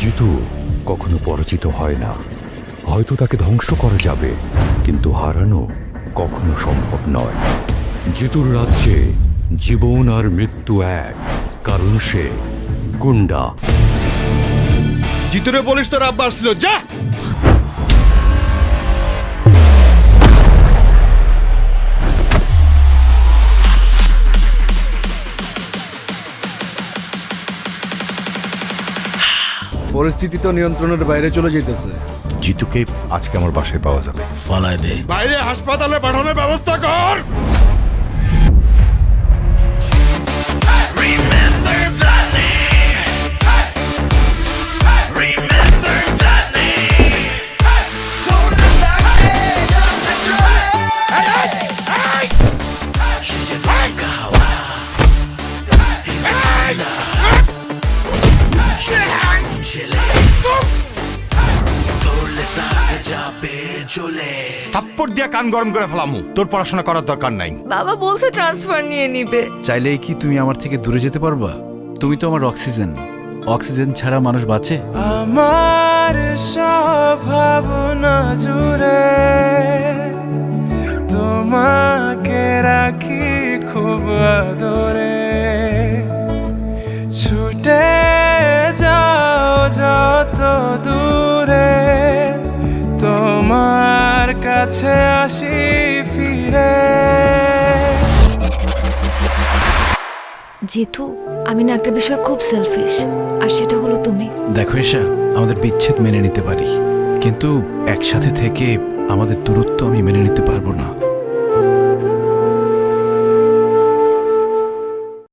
জিতু কখনো পরাজিত হয় না। হয়তো তাকে ধ্বংস করা যাবে, কিন্তু হারানো কখনো সম্ভব নয়। জিতুর রাজ্যে জীবন আর মৃত্যু এক, কারণ সে গুন্ডা। জিতুরে বলিস তোর আব্বা আসছিল, যা। পরিস্থিতি তো নিয়ন্ত্রণের বাইরে চলে যেতেছে। জিতুকে আজকে আমার বাসায় পাওয়া যাবে। ফালায় দে। বাইরে হাসপাতালে পাঠানোর ব্যবস্থা কর। থাপ্পড় দিয়া কান গরম করে ফেলামু। তোর পড়াশোনা করার দরকার নাই। বাবা বলছে ট্রান্সফার নিয়ে নিবে। চাইলেই কি তুমি আমার থেকে দূরে যেতে পারবা? তুমি তো আমার অক্সিজেন। অক্সিজেন ছাড়া মানুষ বাঁচে? আমার সব ভাবনা জুড়ে তোমাকে রাখি খুব আদরে, ছুটে যাও যত দূরে, তোমার কাছে আসি ফিরে। জিতু, আমি না একটা বিষয় খুব সেলফিশ, আর সেটা হলো তুমি। দেখো এশা, আমাদের বিচ্ছেদ মেনে নিতে পারি, কিন্তু একসাথে থেকে আমাদের দূরত্ব আমি মেনে নিতে পারবো না।